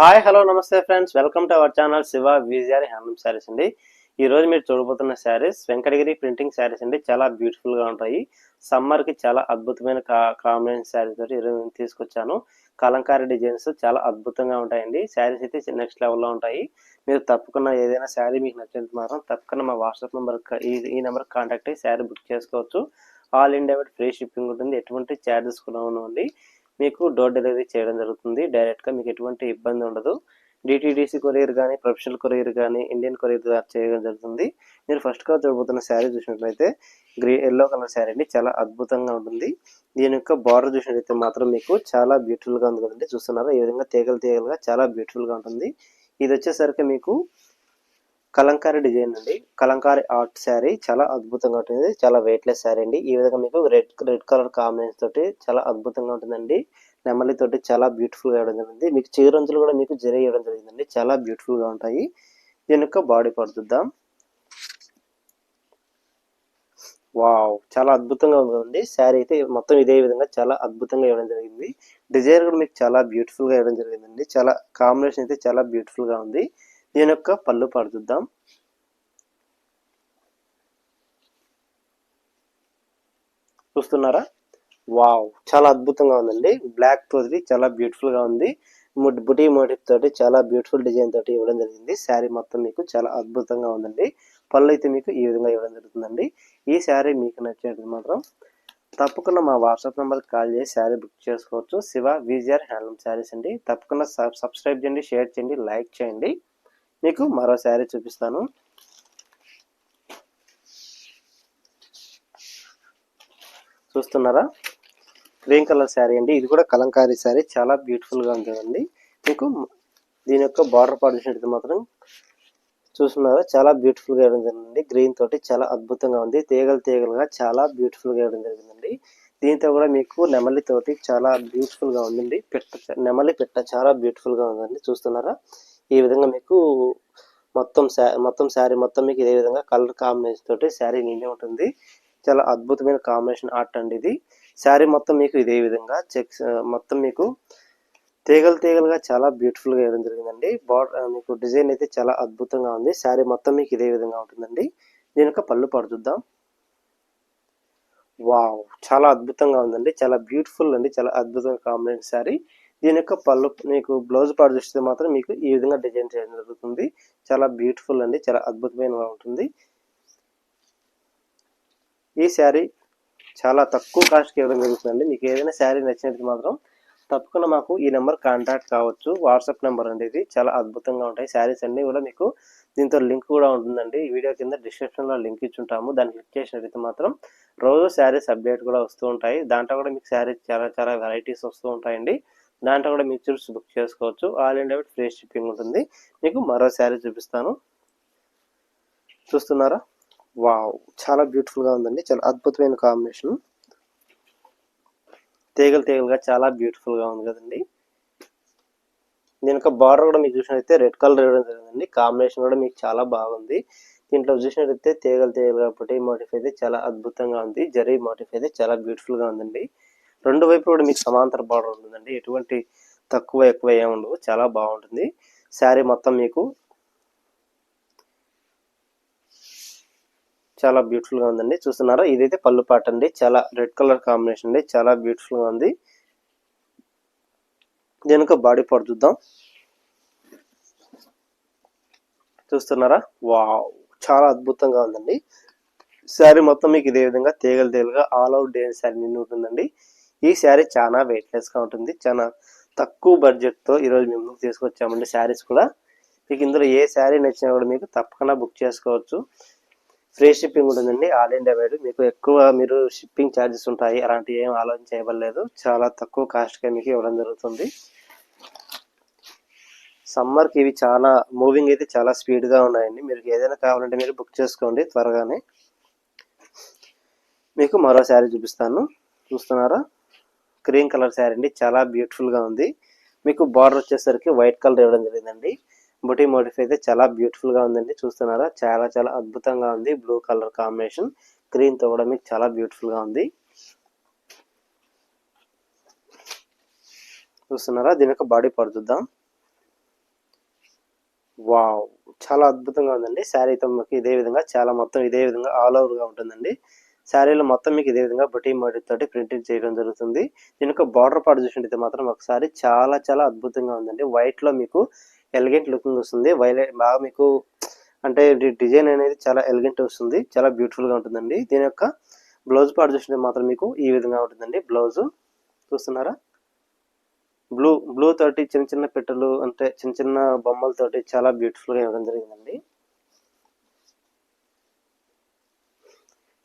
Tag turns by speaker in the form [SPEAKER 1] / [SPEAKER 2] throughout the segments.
[SPEAKER 1] Hi hello నమస్తే friends, welcome to our channel Shiva VGR handloom saris అండి. ఈ రోజు మీరు చూడబోతున్న శారీస్ వెంకటగిరి ప్రింటింగ్ శారీస్ అండి. చాలా బ్యూటిఫుల్ గా ఉంటాయి. సమ్మర్ కి చాలా అద్భుతమైన కాంబినేషన్ శారీస్ తోటి ఈరోజు తీసుకొచ్చాను. కలంకారీ డిజైన్స్ చాలా అద్భుతంగా ఉంటాయండి. శారీస్ అయితే నెక్స్ట్ లెవెల్లో ఉంటాయి. మీరు తప్పకుండా ఏదైనా శారీ మీకు నచ్చినంత మాత్రం తప్పకుండా మా వాట్సాప్ నెంబర్ ఈ నెంబర్ కాంటాక్ట్ అయ్యి శారీ బుక్ చేసుకోవచ్చు. ఆల్ ఇండియా ఫ్రీ షిప్పింగ్ ఉంటుంది. ఎటువంటి ఛార్జెస్ కూడా ఉండండి. మీకు డోర్ డెలివరీ చేయడం జరుగుతుంది. డైరెక్ట్గా మీకు ఎటువంటి ఇబ్బంది ఉండదు. డిటిడిసి కొరియర్ కానీ, ప్రొఫెషనల్ కొరియర్ కానీ, ఇండియన్ కొరియర్ చేయడం జరుగుతుంది. మీరు ఫస్ట్గా చూడబోతున్న శారీ చూసినట్లయితే ఎల్లో కలర్ శారీ అండి. చాలా అద్భుతంగా ఉంటుంది. దీని యొక్క బార్డర్ చూసినట్లయితే మాత్రం మీకు చాలా బ్యూటిఫుల్గా ఉంది కదండి. చూస్తున్నారా, ఈ విధంగా తీగలుగా చాలా బ్యూటిఫుల్గా ఉంటుంది. ఇది వచ్చేసరికి మీకు కలంకారీ డిజైన్ అండి. కలంకారీ ఆర్ట్ శారీ చాలా అద్భుతంగా ఉంటుంది. చాలా వెయిట్లెస్ శారీ అండి. ఈ విధంగా మీకు రెడ్ కలర్ కాంబినేషన్ తోటి చాలా అద్భుతంగా ఉంటుందండి. నెమలి తోటి చాలా బ్యూటిఫుల్ గా ఇవ్వడం జరిగింది. మీకు చీరంచులు కూడా మీకు జరి ఇవ్వడం జరిగిందండి. చాలా బ్యూటిఫుల్ గా ఉంటాయి. దీని యొక్క బాడీ పార్ట్ చూద్దాం. వావ్, చాలా అద్భుతంగా ఉందండి. శారీ అయితే మొత్తం ఇదే విధంగా చాలా అద్భుతంగా ఇవ్వడం జరిగింది. డిజైన్ కూడా మీకు చాలా బ్యూటిఫుల్ గా ఇవ్వడం జరిగిందండి. చాలా కాంబినేషన్ అయితే చాలా బ్యూటిఫుల్ గా ఉంది. దీని యొక్క పళ్ళు పాటు చూద్దాం. చూస్తున్నారా, వావ్, చాలా అద్భుతంగా ఉందండి. బ్లాక్ తోటి చాలా బ్యూటిఫుల్ గా ఉంది. బుటీ మోటివ్ తోటి చాలా బ్యూటిఫుల్ డిజైన్ తోటి ఇవ్వడం జరిగింది. శారీ మొత్తం మీకు చాలా అద్భుతంగా ఉందండి. పళ్ళు అయితే మీకు ఈ విధంగా ఇవ్వడం జరుగుతుందండి. ఈ శారీ మీకు నచ్చినట్టు మాత్రం తప్పకుండా మా వాట్సాప్ నెంబర్కి కాల్ చేసి శారీ బుక్ చేసుకోవచ్చు. శివ విజిఆర్ హ్యాండ్లూమ్ శారీస్ అండి. తప్పకుండా సబ్స్క్రైబ్ చేయండి, షేర్ చేయండి, లైక్ చేయండి. మీకు మరో శారీ చూపిస్తాను. చూస్తున్నారా, గ్రీన్ కలర్ శారీ అండి. ఇది కూడా కలంకారీ శారీ. చాలా బ్యూటిఫుల్ గా ఉంటుందండి. మీకు దీని యొక్క బార్డర్ పార్ట్ చూసినట్టు మాత్రం చూస్తున్నారా, చాలా బ్యూటిఫుల్ గా ఇవ్వడం జరిగింది. గ్రీన్ తోటి చాలా అద్భుతంగా ఉంది. తీగలుగా చాలా బ్యూటిఫుల్ గా ఇవ్వడం జరిగిందండి. దీంతో కూడా మీకు నెమలి తోటి చాలా బ్యూటిఫుల్ గా ఉందండి. నెమలి పెట్ట చాలా బ్యూటిఫుల్ గా ఉందండి. చూస్తున్నారా, ఈ విధంగా మీకు మొత్తం శారీ మొత్తం మీకు ఇదే విధంగా కలర్ కాంబినేషన్ తోటి శారీ నిండి ఉంటుంది. చాలా అద్భుతమైన కాంబినేషన్ ఆర్ట్ అండి ఇది. శారీ మొత్తం మీకు ఇదే విధంగా చెక్స్ మొత్తం మీకు తీగలుగా చాలా బ్యూటిఫుల్ గా వేయడం జరిగిందండి. బార్డర్ మీకు డిజైన్ అయితే చాలా అద్భుతంగా ఉంది. శారీ మొత్తం మీకు ఇదే విధంగా ఉంటుందండి. దీని యొక్క పళ్ళు పాటు చూద్దాం. వావ్, చాలా అద్భుతంగా ఉందండి. చాలా బ్యూటిఫుల్ అండి. చాలా అద్భుతమైన కాంబినేషన్ శారీ. దీని యొక్క పళ్ళు మీకు బ్లౌజ్ పాటు చూస్తే మాత్రం మీకు ఈ విధంగా డిజైన్ చేయడం జరుగుతుంది. చాలా బ్యూటిఫుల్ అండి. చాలా అద్భుతమైనగా ఉంటుంది. ఈ శారీ చాలా తక్కువ కాస్ట్కి ఇవ్వడం జరుగుతుందండి. మీకు ఏదైనా శారీ నచ్చినట్టు మాత్రం తప్పకుండా మాకు ఈ నెంబర్ కాంటాక్ట్ కావచ్చు. వాట్సాప్ నెంబర్ అండి ఇది. చాలా అద్భుతంగా ఉంటాయి శారీస్ అన్నీ కూడా. మీకు దీంతో లింక్ కూడా ఉంటుందండి. ఈ వీడియో కింద డిస్క్రిప్షన్లో లింక్ ఇచ్చుంటాము. దాన్ని క్లిక్ చేసినట్లయితే మాత్రం రోజు శారీస్ అప్డేట్ కూడా వస్తూ ఉంటాయి. దాంట్లో కూడా మీకు శారీస్ చాలా వెరైటీస్ వస్తూ ఉంటాయండి. దాంట్లో కూడా మీరు చూసి బుక్ చేసుకోవచ్చు. ఆల్ ఇండియా ఫ్రీ షిప్పింగ్ ఉంటుంది. మీకు మరో శారీ చూపిస్తాను. చూస్తున్నారా, వావ్, చాలా బ్యూటిఫుల్ గా ఉందండి. చాలా అద్భుతమైన కాంబినేషన్. తీగలుగా చాలా బ్యూటిఫుల్ గా ఉంది కదండి. దీని యొక్క బార్డర్ కూడా మీకు చూసినట్లయితే రెడ్ కలర్ ఇవ్వడం జరిగిందండి. కాంబినేషన్ కూడా మీకు చాలా బాగుంది. దీంట్లో చూసినట్లయితే తీగలుగా పొట్టి మోటిఫ్ అయితే చాలా అద్భుతంగా ఉంది. జరీ మోటిఫ్ అయితే చాలా బ్యూటిఫుల్ గా ఉందండి. రెండు వైపు కూడా మీకు సమాంతర బార్డర్ ఉంటుందండి. ఎటువంటి తక్కువ ఎక్కువ ఏమి ఉండవు. చాలా బాగుంటుంది. శారీ మొత్తం మీకు చాలా బ్యూటిఫుల్ గా ఉందండి. చూస్తున్నారా, ఇదైతే పళ్ళు పాట అండి. చాలా రెడ్ కలర్ కాంబినేషన్ అండి. చాలా బ్యూటిఫుల్ గా ఉంది. దీనికి బాడీ పార్ట్ చూద్దాం. చూస్తున్నారా, వావ్, చాలా అద్భుతంగా ఉందండి. శారీ మొత్తం మీకు ఇదే విధంగా తీగలుగా ఆల్ అవుట్ డిజైన్ శారీ నిండి ఉంటుందండి. ఈ శారీ చాలా వెయిట్లెస్ గా ఉంటుంది. చాలా తక్కువ బడ్జెట్ తో ఈరోజు మేము ముందుకు తీసుకొచ్చామండి. శారీస్ కూడా మీకు ఇందులో ఏ శారీ నచ్చినా కూడా మీకు తప్పకుండా బుక్ చేసుకోవచ్చు. ఫ్రీ షిప్పింగ్ ఉంటుందండి. All India wide. మీకు ఎక్కువ మీరు షిప్పింగ్ ఛార్జెస్ ఉంటాయి, అలాంటివి ఏం ఆలోచన చేయబడలేదు. చాలా తక్కువ కాస్ట్గా మీకు ఇవ్వడం జరుగుతుంది. సమ్మర్కి ఇవి చాలా మూవింగ్ అయితే చాలా స్పీడ్గా ఉన్నాయండి. మీరు ఏదైనా కావాలంటే మీరు బుక్ చేసుకోండి త్వరగానే. మీకు మరో శారీ చూపిస్తాను. చూస్తున్నారా, గ్రీన్ కలర్ శారీ అండి. చాలా బ్యూటిఫుల్గా ఉంది. మీకు బార్డర్ వచ్చేసరికి వైట్ కలర్ ఇవ్వడం జరిగిందండి. బుటీ మోటిఫ్ అయితే చాలా బ్యూటిఫుల్ గా ఉందండి. చూస్తున్నారా, చాలా అద్భుతంగా ఉంది. బ్లూ కలర్ కాంబినేషన్ గ్రీన్ తో కూడా మీకు చాలా బ్యూటిఫుల్ గా ఉంది. చూస్తున్నారా, దీని యొక్క బాడీ పార్ట్ చూద్దాం. వావ్! చాలా అద్భుతంగా ఉందండి. శారీతో మీకు ఇదే విధంగా చాలా మొత్తం ఇదే విధంగా ఆల్ ఓవర్‌గా ఉంటుందండి. శారీలో మొత్తం మీకు ఇదే విధంగా బుటీ మోటివ్ తోటి ప్రింటింగ్ చేయడం జరుగుతుంది. దీని యొక్క బార్డర్ పార్ట్ చూసినట్టయితే మాత్రం ఒకసారి చాలా చాలా అద్భుతంగా ఉందండి. వైట్‌లో మీకు ఎలిగెంట్ లుకింగ్ వస్తుంది. బాగా మీకు అంటే డిజైన్ అనేది చాలా ఎలిగెంట్ వస్తుంది. చాలా బ్యూటిఫుల్‌గా ఉంటుందండి. దీని యొక్క బ్లౌజ్ పార్ట్ చూసినట్టు మాత్రం మీకు ఈ విధంగా ఉంటుందండి. బ్లౌజు చూస్తున్నారా? బ్లూ తోటి చిన్న చిన్న పెట్టెలు అంటే చిన్న చిన్న బొమ్మలతోటి చాలా బ్యూటిఫుల్ గా ఇవ్వడం జరిగిందండి.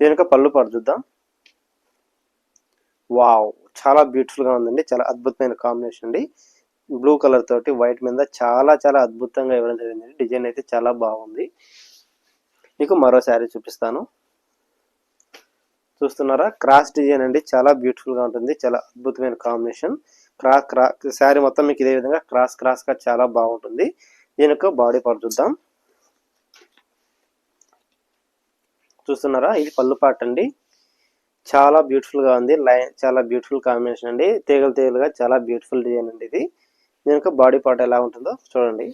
[SPEAKER 1] దీనికి పళ్ళు పాటు చూద్దాం. వావ్! చాలా బ్యూటిఫుల్ గా ఉందండి. చాలా అద్భుతమైన కాంబినేషన్ అండి. బ్లూ కలర్ తోటి వైట్ మీద చాలా చాలా అద్భుతంగా ఇవ్వడం జరిగింది. డిజైన్ అయితే చాలా బాగుంది. మీకు మరో శారీ చూపిస్తాను. చూస్తున్నారా? క్రాస్ డిజైన్ అండి. చాలా బ్యూటిఫుల్ గా ఉంటుంది. చాలా అద్భుతమైన కాంబినేషన్. శారీ మొత్తం మీకు ఇదే విధంగా క్రాస్ గా చాలా బాగుంటుంది. దీని యొక్క బాడీ పార్ట్ చూద్దాం. చూస్తున్నారా? ఇది పళ్ళు పార్ట్ అండి. చాలా బ్యూటిఫుల్ గా ఉంది. చాలా బ్యూటిఫుల్ కాంబినేషన్ అండి. తీగలుగా చాలా బ్యూటిఫుల్ డిజైన్ అండి ఇది. దీని యొక్క బాడీ పార్ట్ ఎలా ఉంటుందో చూడండి.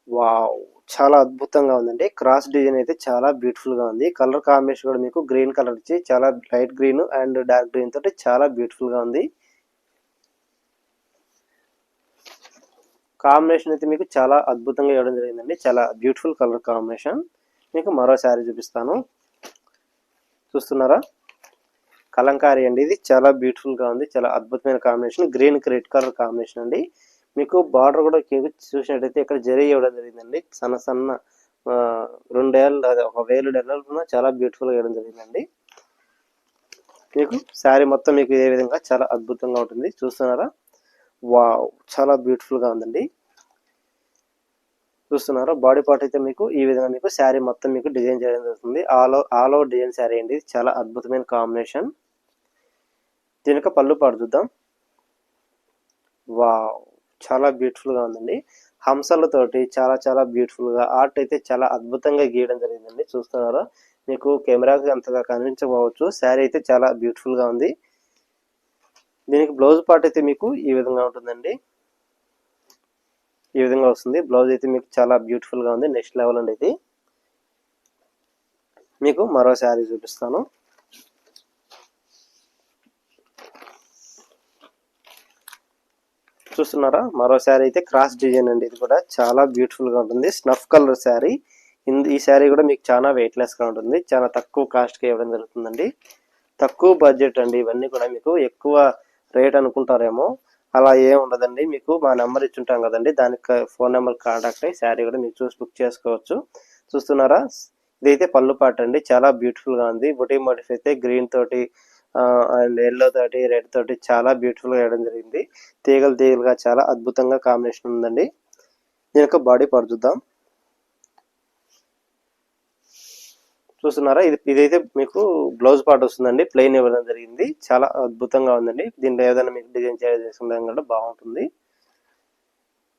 [SPEAKER 1] వావ్! చాలా అద్భుతంగా ఉందండి. క్రాస్ డిజైన్ అయితే చాలా బ్యూటిఫుల్ గా ఉంది. కలర్ కాంబినేషన్ కూడా మీకు గ్రీన్ కలర్ ఇచ్చి చాలా light green and dark green తోటి చాలా బ్యూటిఫుల్ గా ఉంది. కాంబినేషన్ అయితే మీకు చాలా అద్భుతంగా ఇవ్వడం జరిగిందండి. చాలా బ్యూటిఫుల్ కలర్ కాంబినేషన్. మీకు మరో శారీ చూపిస్తాను. చూస్తున్నారా? కలంకారీ అండి. ఇది చాలా బ్యూటిఫుల్ గా ఉంది. చాలా అద్భుతమైన కాంబినేషన్. గ్రీన్ కి రెడ్ కలర్ కాంబినేషన్ అండి. మీకు బార్డర్ కూడా చూసినట్టయితే ఇక్కడ జరీ ఇవ్వడం జరిగిందండి. సన్న 2 అది ఒక వేలు డెల్లర్లో చాలా బ్యూటిఫుల్ గా ఇవ్వడం జరిగిందండి. మీకు శారీ మొత్తం మీకు ఇదే విధంగా చాలా అద్భుతంగా ఉంటుంది. చూస్తున్నారా? వావ్! చాలా బ్యూటిఫుల్ గా ఉందండి. చూస్తున్నారా? బాడీ పార్ట్ అయితే మీకు ఈ విధంగా మీకు శారీ మొత్తం మీకు డిజైన్ చేయడం జరుగుతుంది. ఆల్ ఓవర్ డిజైన్ శారీ అండి. చాలా అద్భుతమైన కాంబినేషన్. దీనికి పళ్ళు పాటు చూద్దాం. వావ్! చాలా బ్యూటిఫుల్ గా ఉందండి. హంసలతోటి చాలా చాలా బ్యూటిఫుల్ గా ఆర్ట్ అయితే చాలా అద్భుతంగా గీయడం జరిగిందండి. చూస్తున్నారా? మీకు కెమెరాకి అంతగా కనిపించకపోవచ్చు. శారీ అయితే చాలా బ్యూటిఫుల్ గా ఉంది. దీనికి బ్లౌజ్ పార్ట్ అయితే మీకు ఈ విధంగా ఉంటుందండి. ఈ విధంగా వస్తుంది. బ్లౌజ్ అయితే మీకు చాలా బ్యూటిఫుల్ గా ఉంది. నెక్స్ట్ లెవెల్ అండి ఇది. మీకు మరో శారీ చూపిస్తాను. చూస్తున్నారా? మరో శారీ అయితే క్రాస్ డిజైన్ అండి. ఇది కూడా చాలా బ్యూటిఫుల్ గా ఉంటుంది. Snuff colour sari. ఈ శారీ కూడా మీకు చాలా వెయిట్ లెస్ గా ఉంటుంది. చాలా తక్కువ కాస్ట్ కి ఇవ్వడం జరుగుతుందండి. తక్కువ బడ్జెట్ అండి. ఇవన్నీ కూడా మీకు ఎక్కువ రేట్ అనుకుంటారేమో, అలా ఏం ఉండదండి. మీకు మా నెంబర్ ఇచ్చుంటాం కదండి, దానికి ఫోన్ నెంబర్ కాంటాక్ట్ అయ్యి శారీ కూడా మీకు చూసి బుక్ చేసుకోవచ్చు. చూస్తున్నారా? ఇదైతే పళ్ళు పాట అండి. చాలా బ్యూటిఫుల్ గా ఉంది. బుటీ మోటిఫ్ అయితే గ్రీన్ తోటి అండ్ ఎల్లో తోటి రెడ్ తోటి చాలా బ్యూటిఫుల్ గా వేయడం జరిగింది. తీగలుగా చాలా అద్భుతంగా కాంబినేషన్ ఉందండి. దీని యొక్క బాడీ పార్ట్ చూద్దాం. చూస్తున్నారా? ఇదైతే మీకు బ్లౌజ్ పార్ట్ వస్తుందండి. ప్లెయిన్ ఇవ్వడం జరిగింది. చాలా అద్భుతంగా ఉందండి. దీంట్లో ఏదైనా మీకు డిజైన్ చేసుకుంటే కూడా బాగుంటుంది.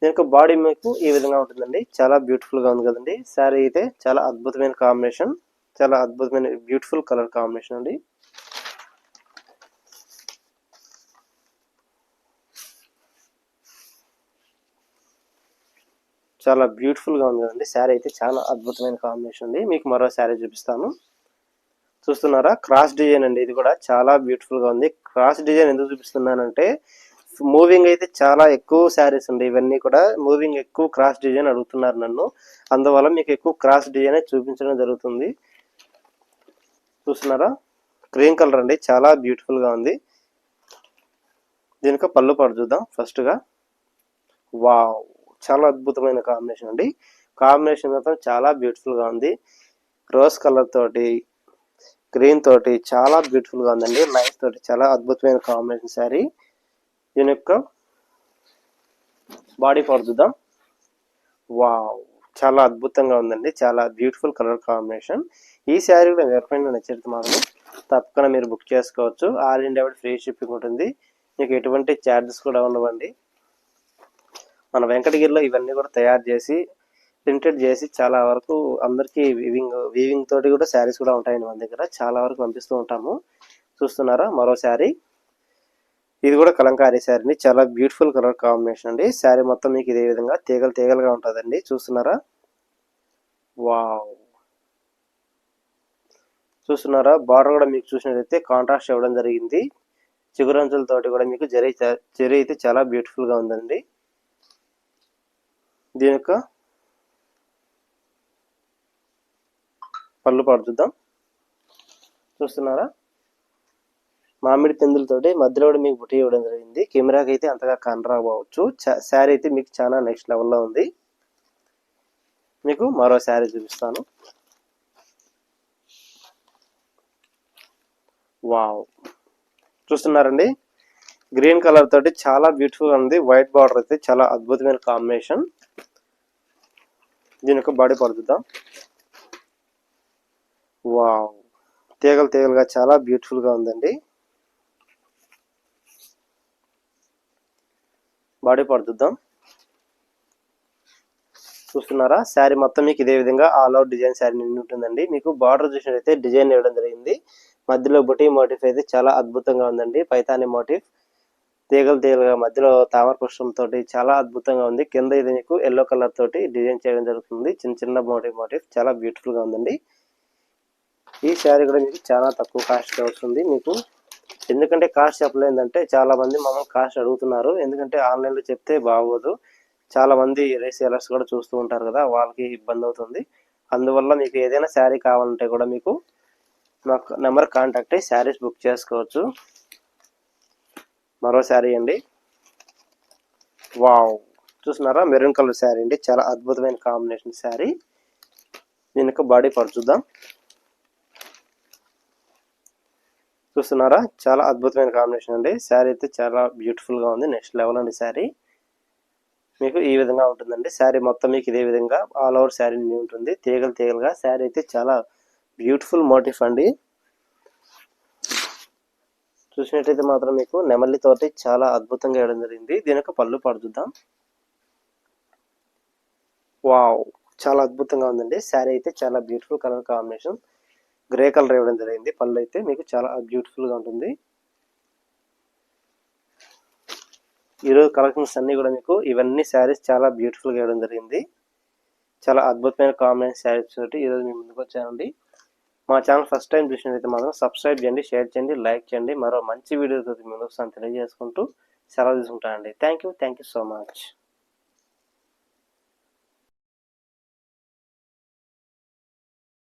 [SPEAKER 1] దీనికి బాడీ మీకు ఈ విధంగా ఉంటుందండి. చాలా బ్యూటిఫుల్ గా ఉంది కదండి. శారీ అయితే చాలా అద్భుతమైన కాంబినేషన్. చాలా అద్భుతమైన బ్యూటిఫుల్ కలర్ కాంబినేషన్ అండి. చాలా బ్యూటిఫుల్ గా ఉంది కదండి. శారీ అయితే చాలా అద్భుతమైన కాంబినేషన్ అండి. మీకు మరో శారీ చూపిస్తాను. చూస్తున్నారా? క్రాస్ డిజైన్ అండి. ఇది కూడా చాలా బ్యూటిఫుల్ గా ఉంది. క్రాస్ డిజైన్ ఎందుకు చూపిస్తున్నానంటే, మూవింగ్ అయితే చాలా ఎక్కువ శారీస్ అండి. ఇవన్నీ కూడా మూవింగ్ ఎక్కువ క్రాస్ డిజైన్ అడుగుతున్నారు నన్ను. అందువల్ల మీకు ఎక్కువ క్రాస్ డిజైన్ చూపించడం జరుగుతుంది. చూస్తున్నారా? క్రీమ్ కలర్ అండి. చాలా బ్యూటిఫుల్ గా ఉంది. దీనికి పళ్ళు పాటు చూద్దాం ఫస్ట్ గా. వావ్! చాలా అద్భుతమైన కాంబినేషన్ అండి. కాంబినేషన్ మాత్రం చాలా బ్యూటిఫుల్ గా ఉంది. రోజ్ కలర్ తోటి గ్రీన్ తోటి చాలా బ్యూటిఫుల్ గా ఉందండి. లైన్స్ తోటి చాలా అద్భుతమైన కాంబినేషన్ శారీ. దీని యొక్క బాడీ పార్ట్ చూద్దాం. వావ్! చాలా అద్భుతంగా ఉందండి. చాలా బ్యూటిఫుల్ కలర్ కాంబినేషన్. ఈ శారీ కూడా ఎవరికైనా నచ్చితే మాత్రం తప్పకుండా మీరు బుక్ చేసుకోవచ్చు. ఆల్ ఇండియా ఫ్రీ షిప్పింగ్ ఉంటుంది. మీకు ఎటువంటి ఛార్జెస్ కూడా ఉండవండి. మన వెంకటగిరిలో ఇవన్నీ కూడా తయారు చేసి ప్రింటెడ్ చేసి చాలా వరకు అందరికీ వీవింగ్ తోటి కూడా శారీస్ కూడా ఉంటాయండి మన దగ్గర. చాలా వరకు పంపిస్తూ ఉంటాము. చూస్తున్నారా? మరో శారీ. ఇది కూడా కలంకారీ శారీ అండి, చాలా బ్యూటిఫుల్ కలర్ కాంబినేషన్ అండి. శారీ మొత్తం మీకు ఇదే విధంగా తీగలు తీగలుగా ఉంటుందండి, చూస్తున్నారా? వావ్, చూస్తున్నారా? బార్డర్ కూడా మీకు చూసినట్లయితే కాంట్రాస్ట్ ఇవ్వడం జరిగింది. చిగురంచులతోటి కూడా మీకు జరీ అయితే చాలా బ్యూటిఫుల్ గా ఉందండి. దీని యొక్క పళ్ళు పాటు చూద్దాం. చూస్తున్నారా? మామిడి పిందులతోటి మధ్యలో కూడా మీకు బుట్టి ఇవ్వడం జరిగింది. కెమెరాకి అయితే అంతగా కనరాకపోవచ్చు. శారీ అయితే మీకు చాలా నెక్స్ట్ లెవెల్లో ఉంది. మీకు మరో శారీ చూపిస్తాను. వావ్, చూస్తున్నారండి? గ్రీన్ కలర్ తోటి చాలా బ్యూటిఫుల్ గా ఉంది. వైట్ బార్డర్ అయితే చాలా అద్భుతమైన కాంబినేషన్. దీని యొక్క బాడీ పడుతుందాం. వావ్, తీగలు తీగలుగా చాలా బ్యూటిఫుల్ గా ఉందండి. బాడీ పడుతుందాం. చూస్తున్నారా? శారీ మొత్తం మీకు ఇదే విధంగా ఆల్ అవుట్ డిజైన్ శారీ నిండి ఉంటుందండి. మీకు బార్డర్ చూసినట్లయితే డిజైన్ ఇవ్వడం జరిగింది. మధ్యలో బుటీ మోటిఫ్ అయితే చాలా అద్భుతంగా ఉందండి. పైతాని మోటిఫ్ తీగలు తీగలుగా మధ్యలో తామర పుష్పం తోటి చాలా అద్భుతంగా ఉంది. కింద ఇది మీకు ఎల్లో కలర్ తోటి డిజైన్ చేయడం జరుగుతుంది. చిన్న చిన్న మోటిఫ్ చాలా బ్యూటిఫుల్ గా ఉందండి. ఈ శారీ కూడా మీకు చాలా తక్కువ కాస్ట్ వస్తుంది మీకు. ఎందుకంటే కాస్ట్ చెప్పలేదంటే చాలా మంది మమ్మల్ని కాస్ట్ అడుగుతున్నారు. ఎందుకంటే ఆన్లైన్ లో చెప్తే బాగోదు. చాలా మంది రీసేలర్స్ కూడా చూస్తూ ఉంటారు కదా, వాళ్ళకి ఇబ్బంది అవుతుంది. అందువల్ల మీకు ఏదైనా శారీ కావాలంటే కూడా మీకు నాకు నెంబర్ కాంటాక్ట్ అయ్యి శారీస్ బుక్ చేసుకోవచ్చు. మరో శారీ అండి. వావ్, చూస్తున్నారా? మెరూన్ కలర్ శారీ అండి, చాలా అద్భుతమైన కాంబినేషన్ శారీ. దీని యొక్క బాడీ పార్ట్ చూద్దాం. చూస్తున్నారా? చాలా అద్భుతమైన కాంబినేషన్ అండి. శారీ అయితే చాలా బ్యూటిఫుల్ గా ఉంది, నెక్స్ట్ లెవెల్ అండి. శారీ మీకు ఈ విధంగా ఉంటుందండి. శారీ మొత్తం మీకు ఇదే విధంగా ఆల్ ఓవర్ శారీ ఉంటుంది, తీగలు తీగలుగా. శారీ అయితే చాలా బ్యూటిఫుల్ మోటిఫ్ అండి. చూసినట్టయితే మాత్రం మీకు నెమలి తోటి చాలా అద్భుతంగా వేయడం జరిగింది. దీని యొక్క పళ్ళు పడుతుందాం. వావ్, చాలా అద్భుతంగా ఉందండి. శారీ అయితే చాలా beautiful colour combination, grey colour ఇవ్వడం జరిగింది. పళ్ళు అయితే మీకు చాలా బ్యూటిఫుల్ గా ఉంటుంది. ఈరోజు కలెక్షన్స్ అన్ని కూడా మీకు ఇవన్నీ శారీస్ చాలా బ్యూటిఫుల్ గా ఇవ్వడం జరిగింది. చాలా అద్భుతమైన కాంబినేషన్ శారీస్ తోటి ఈరోజు మీ ముందుకు వచ్చానండి. మా ఛానల్ ఫస్ట్ టైం చూసినట్లయితే మాత్రం సబ్స్క్రైబ్ చేయండి, షేర్ చేయండి, లైక్ చేయండి. మరో మంచి వీడియోతో ముందుకు తెలియజేసుకుంటూ సెలవు తీసుకుంటానండి. Thank you so much.